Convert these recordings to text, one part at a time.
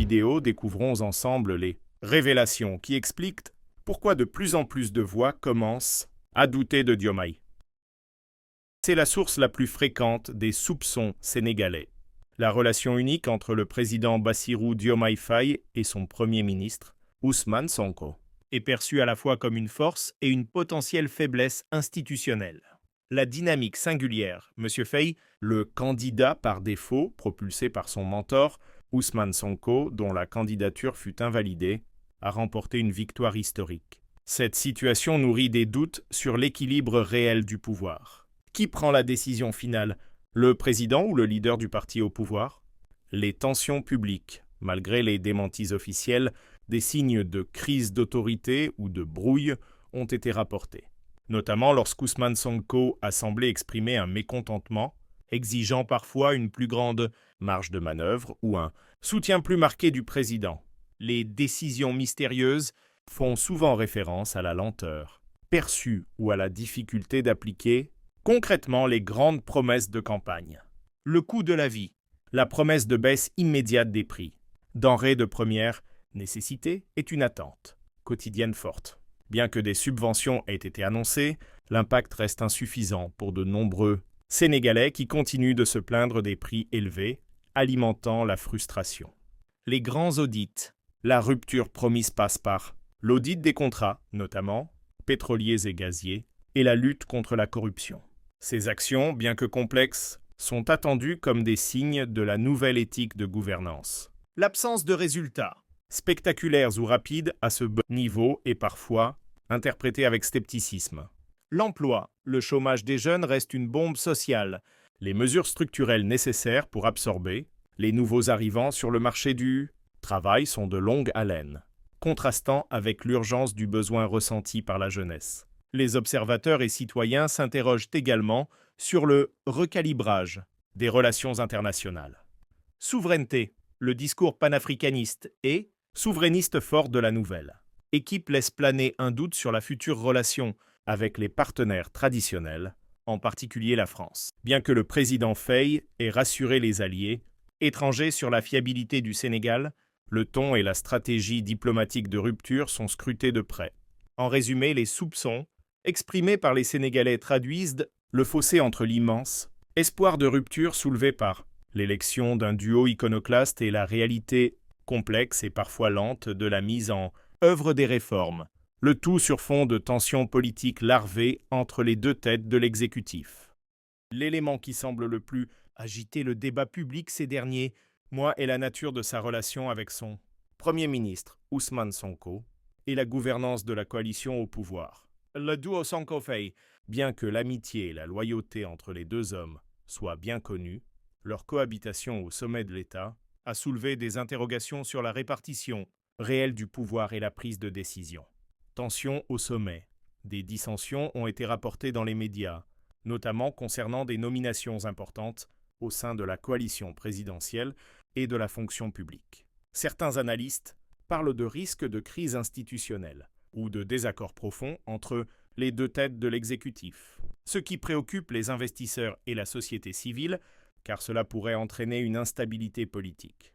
vidéo, découvrons ensemble les révélations qui expliquent pourquoi de plus en plus de voix commencent à douter de Diomaye. C'est la source la plus fréquente des soupçons sénégalais. La relation unique entre le président Bassirou Diomaye Faye et son premier ministre, Ousmane Sonko, est perçue à la fois comme une force et une potentielle faiblesse institutionnelle. La dynamique singulière, M. Faye, le candidat par défaut, propulsé par son mentor, Ousmane Sonko, dont la candidature fut invalidée, a remporté une victoire historique. Cette situation nourrit des doutes sur l'équilibre réel du pouvoir. Qui prend la décision finale, le président ou le leader du parti au pouvoir? Les tensions publiques, malgré les démentis officiels, des signes de crise d'autorité ou de brouille ont été rapportés, notamment lorsqu'Ousmane Sonko a semblé exprimer un mécontentement, exigeant parfois une plus grande marge de manœuvre ou un soutien plus marqué du président. Les décisions mystérieuses font souvent référence à la lenteur perçue ou à la difficulté d'appliquer concrètement les grandes promesses de campagne. Le coût de la vie, la promesse de baisse immédiate des prix, denrées de première nécessité est une attente quotidienne forte. Bien que des subventions aient été annoncées, l'impact reste insuffisant pour de nombreux Sénégalais qui continuent de se plaindre des prix élevés, alimentant la frustration. Les grands audits. La rupture promise passe par l'audit des contrats, notamment pétroliers et gaziers, et la lutte contre la corruption. Ces actions, bien que complexes, sont attendues comme des signes de la nouvelle éthique de gouvernance. L'absence de résultats, spectaculaires ou rapides à ce niveau, est parfois interprétée avec scepticisme. L'emploi, le chômage des jeunes reste une bombe sociale. Les mesures structurelles nécessaires pour absorber les nouveaux arrivants sur le marché du travail sont de longue haleine, contrastant avec l'urgence du besoin ressenti par la jeunesse. Les observateurs et citoyens s'interrogent également sur le recalibrage des relations internationales. Souveraineté, le discours panafricaniste et souverainiste fort de la nouvelle équipe laisse planer un doute sur la future relation avec les partenaires traditionnels, en particulier la France. Bien que le président Faye ait rassuré les alliés étrangers sur la fiabilité du Sénégal, le ton et la stratégie diplomatique de rupture sont scrutés de près. En résumé, les soupçons exprimés par les Sénégalais traduisent le fossé entre l'immense espoir de rupture soulevé par l'élection d'un duo iconoclaste et la réalité complexe et parfois lente de la mise en œuvre des réformes, le tout sur fond de tensions politiques larvées entre les deux têtes de l'exécutif. L'élément qui semble le plus agiter le débat public ces derniers mois est la nature de sa relation avec son Premier ministre, Ousmane Sonko, et la gouvernance de la coalition au pouvoir. Le duo Sonko-Faye, bien que l'amitié et la loyauté entre les deux hommes soient bien connues, leur cohabitation au sommet de l'État a soulevé des interrogations sur la répartition réelle du pouvoir et la prise de décision. Tensions au sommet. Des dissensions ont été rapportées dans les médias, notamment concernant des nominations importantes au sein de la coalition présidentielle et de la fonction publique. Certains analystes parlent de risques de crise institutionnelle ou de désaccords profonds entre les deux têtes de l'exécutif, ce qui préoccupe les investisseurs et la société civile, car cela pourrait entraîner une instabilité politique.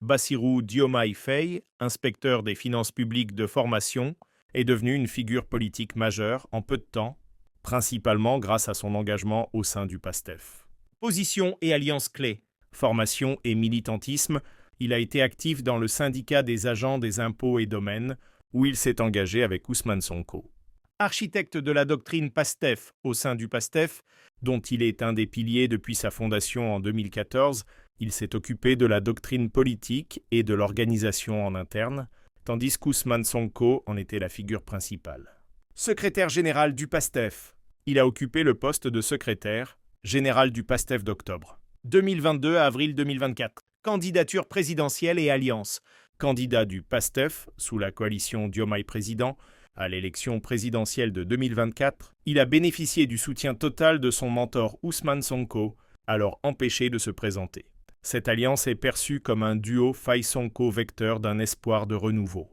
Bassirou Diomaye Faye, inspecteur des finances publiques de formation, est devenu une figure politique majeure en peu de temps, principalement grâce à son engagement au sein du PASTEF. Position et alliances clés, formation et militantisme, il a été actif dans le syndicat des agents des impôts et domaines, où il s'est engagé avec Ousmane Sonko. Architecte de la doctrine PASTEF au sein du PASTEF, dont il est un des piliers depuis sa fondation en 2014, il s'est occupé de la doctrine politique et de l'organisation en interne, tandis qu'Ousmane Sonko en était la figure principale. Secrétaire général du PASTEF, il a occupé le poste de secrétaire général du PASTEF d'octobre 2022 à avril 2024. Candidature présidentielle et alliance. Candidat du PASTEF sous la coalition Diomaye Président à l'élection présidentielle de 2024, il a bénéficié du soutien total de son mentor Ousmane Sonko, alors empêché de se présenter. Cette alliance est perçue comme un duo Faye-Sonko vecteur d'un espoir de renouveau.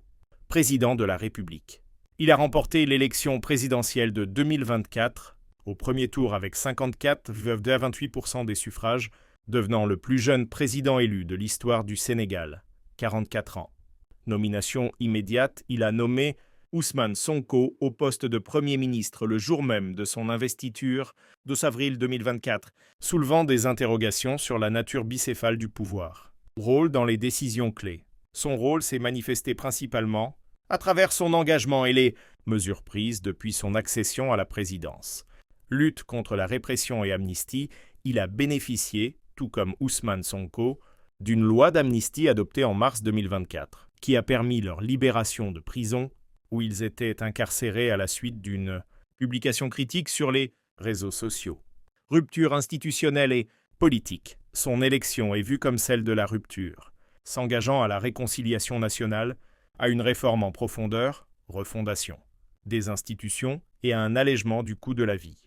Président de la République. Il a remporté l'élection présidentielle de 2024 au premier tour avec 54,28% des suffrages, devenant le plus jeune président élu de l'histoire du Sénégal, 44 ans. Nomination immédiate, il a nommé Ousmane Sonko au poste de Premier ministre le jour même de son investiture, 12 avril 2024, soulevant des interrogations sur la nature bicéphale du pouvoir. Rôle dans les décisions clés. Son rôle s'est manifesté principalement à travers son engagement et les mesures prises depuis son accession à la présidence. Lutte contre la répression et amnistie, il a bénéficié, tout comme Ousmane Sonko, d'une loi d'amnistie adoptée en mars 2024, qui a permis leur libération de prison, où ils étaient incarcérés à la suite d'une publication critique sur les réseaux sociaux. Rupture institutionnelle et politique. Son élection est vue comme celle de la rupture, s'engageant à la réconciliation nationale, à une réforme en profondeur, refondation, des institutions et à un allègement du coût de la vie.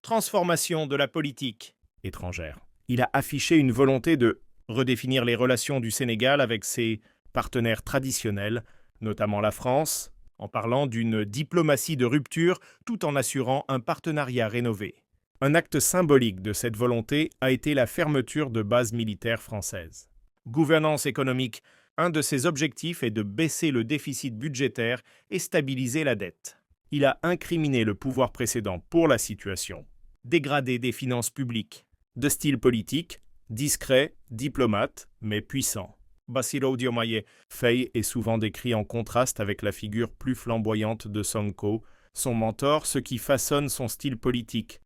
Transformation de la politique étrangère. Il a affiché une volonté de redéfinir les relations du Sénégal avec ses partenaires traditionnels, notamment la France, en parlant d'une diplomatie de rupture tout en assurant un partenariat rénové. Un acte symbolique de cette volonté a été la fermeture de bases militaires françaises. Gouvernance économique. Un de ses objectifs est de baisser le déficit budgétaire et stabiliser la dette. Il a incriminé le pouvoir précédent pour la situation. Dégradé des finances publiques. De style politique, discret, diplomate, mais puissant. Bassirou Diomaye Faye est souvent décrit en contraste avec la figure plus flamboyante de Sonko, son mentor, ce qui façonne son style politique.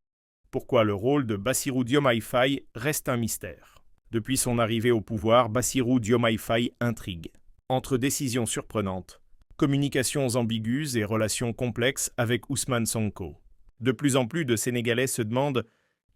Pourquoi le rôle de Bassirou Diomaye Faye reste un mystère. Depuis son arrivée au pouvoir, Bassirou Diomaye Faye intrigue. Entre décisions surprenantes, communications ambiguës et relations complexes avec Ousmane Sonko. De plus en plus de Sénégalais se demandent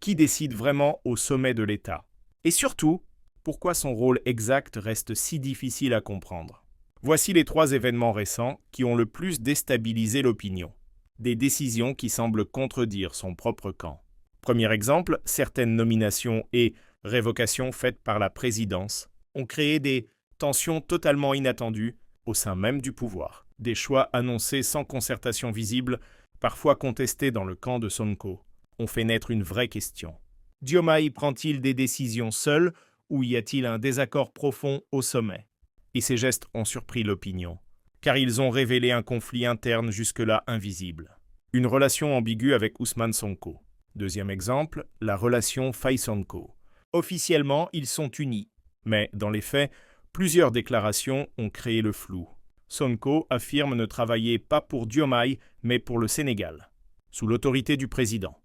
qui décide vraiment au sommet de l'État. Et surtout, pourquoi son rôle exact reste si difficile à comprendre. Voici les 3 événements récents qui ont le plus déstabilisé l'opinion. Des décisions qui semblent contredire son propre camp. Premier exemple, certaines nominations et révocations faites par la présidence ont créé des tensions totalement inattendues au sein même du pouvoir. Des choix annoncés sans concertation visible, parfois contestés dans le camp de Sonko, ont fait naître une vraie question. Diomaye prend-il des décisions seul ou y a-t-il un désaccord profond au sommet? Et ces gestes ont surpris l'opinion, car ils ont révélé un conflit interne jusque-là invisible. Une relation ambiguë avec Ousmane Sonko. Deuxième exemple, la relation Faye-Sonko. Officiellement, ils sont unis, mais dans les faits, plusieurs déclarations ont créé le flou. Sonko affirme ne travailler pas pour Diomaye, mais pour le Sénégal, sous l'autorité du président.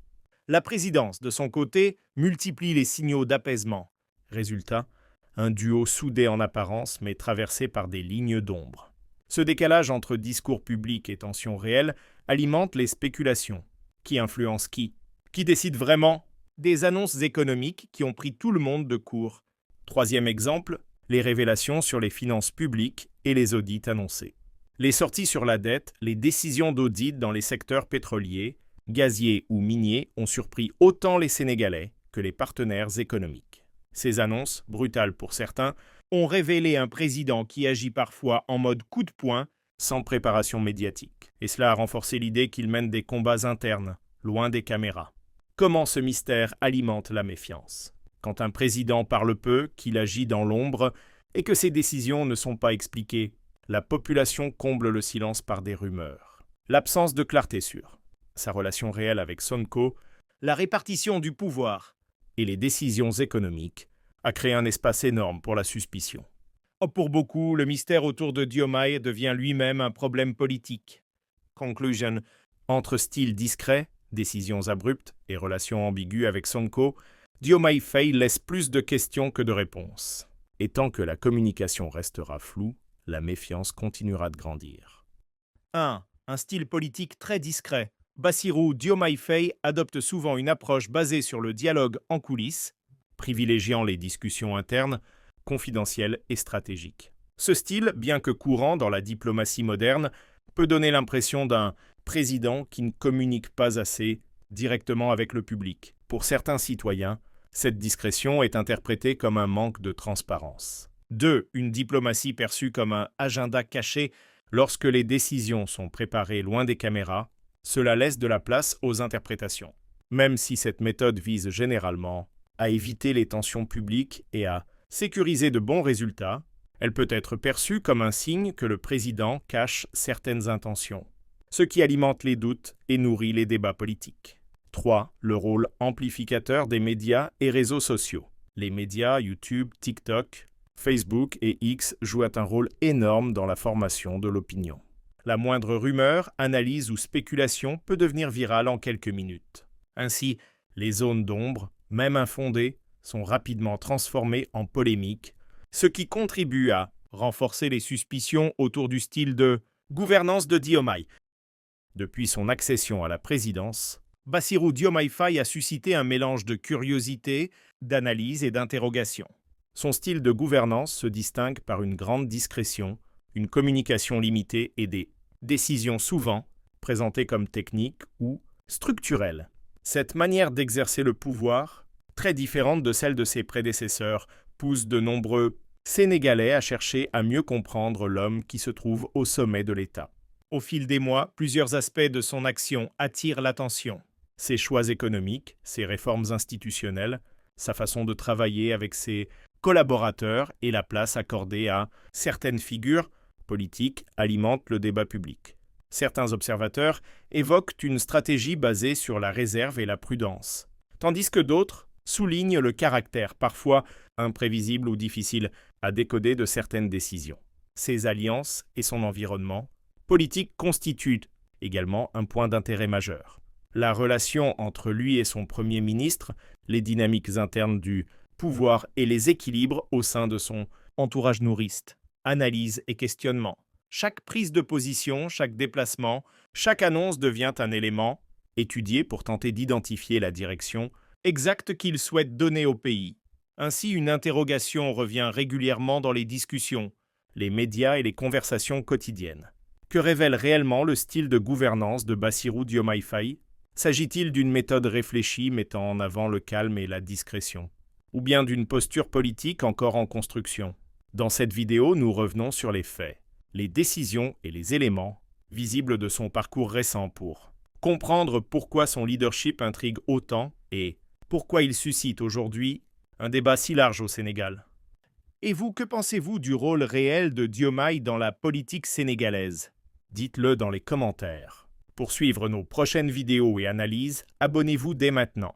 La présidence, de son côté, multiplie les signaux d'apaisement. Résultat, un duo soudé en apparence, mais traversé par des lignes d'ombre. Ce décalage entre discours public et tensions réelles alimente les spéculations. Qui influence qui? Qui décide vraiment? Des annonces économiques qui ont pris tout le monde de court. Troisième exemple, les révélations sur les finances publiques et les audits annoncés. Les sorties sur la dette, les décisions d'audit dans les secteurs pétroliers, gaziers ou miniers ont surpris autant les Sénégalais que les partenaires économiques. Ces annonces, brutales pour certains, ont révélé un président qui agit parfois en mode coup de poing, sans préparation médiatique. Et cela a renforcé l'idée qu'il mène des combats internes, loin des caméras. Comment ce mystère alimente la méfiance? Quand un président parle peu, qu'il agit dans l'ombre et que ses décisions ne sont pas expliquées, la population comble le silence par des rumeurs. L'absence de clarté sur sa relation réelle avec Sonko, la répartition du pouvoir et les décisions économiques a créé un espace énorme pour la suspicion. Pour beaucoup, le mystère autour de Diomaye devient lui-même un problème politique. Conclusion. Entre style discret, décisions abruptes et relations ambiguës avec Sonko, Diomaye Faye laisse plus de questions que de réponses. Et tant que la communication restera floue, la méfiance continuera de grandir. 1. Un style politique très discret. Bassirou Diomaye Faye adopte souvent une approche basée sur le dialogue en coulisses, privilégiant les discussions internes, confidentielles et stratégiques. Ce style, bien que courant dans la diplomatie moderne, peut donner l'impression d'un président qui ne communique pas assez directement avec le public. Pour certains citoyens, cette discrétion est interprétée comme un manque de transparence. 2. Une diplomatie perçue comme un agenda caché lorsque les décisions sont préparées loin des caméras, cela laisse de la place aux interprétations. Même si cette méthode vise généralement à éviter les tensions publiques et à sécuriser de bons résultats, Elle peut être perçue comme un signe que le président cache certaines intentions, ce qui alimente les doutes et nourrit les débats politiques. 3. Le rôle amplificateur des médias et réseaux sociaux. Les médias, YouTube, TikTok, Facebook et X jouent un rôle énorme dans la formation de l'opinion. La moindre rumeur, analyse ou spéculation peut devenir virale en quelques minutes. Ainsi, les zones d'ombre, même infondées, sont rapidement transformées en polémiques, ce qui contribue à renforcer les suspicions autour du style de gouvernance de Diomaye. Depuis son accession à la présidence, Bassirou Diomaye Faye a suscité un mélange de curiosité, d'analyse et d'interrogation. Son style de gouvernance se distingue par une grande discrétion, une communication limitée et des décisions souvent présentées comme techniques ou structurelles. Cette manière d'exercer le pouvoir, très différente de celle de ses prédécesseurs, pousse de nombreux Sénégalais à chercher à mieux comprendre l'homme qui se trouve au sommet de l'État. Au fil des mois, plusieurs aspects de son action attirent l'attention. Ses choix économiques, ses réformes institutionnelles, sa façon de travailler avec ses collaborateurs et la place accordée à certaines figures politiques alimentent le débat public. Certains observateurs évoquent une stratégie basée sur la réserve et la prudence, tandis que d'autres soulignent le caractère parfois imprévisible ou difficile à décoder de certaines décisions. Ses alliances et son environnement politique constituent également un point d'intérêt majeur. La relation entre lui et son Premier ministre, les dynamiques internes du pouvoir et les équilibres au sein de son entourage nourriste, analyse et questionnement. Chaque prise de position, chaque déplacement, chaque annonce devient un élément étudié pour tenter d'identifier la direction exacte qu'il souhaite donner au pays. Ainsi, une interrogation revient régulièrement dans les discussions, les médias et les conversations quotidiennes. Que révèle réellement le style de gouvernance de Bassirou Diomaye Faye? S'agit-il d'une méthode réfléchie mettant en avant le calme et la discrétion? Ou bien d'une posture politique encore en construction? Dans cette vidéo, nous revenons sur les faits, les décisions et les éléments visibles de son parcours récent pour comprendre pourquoi son leadership intrigue autant et pourquoi il suscite aujourd'hui un débat si large au Sénégal. Et vous, que pensez-vous du rôle réel de Diomaye dans la politique sénégalaise? Dites-le dans les commentaires. Pour suivre nos prochaines vidéos et analyses, abonnez-vous dès maintenant.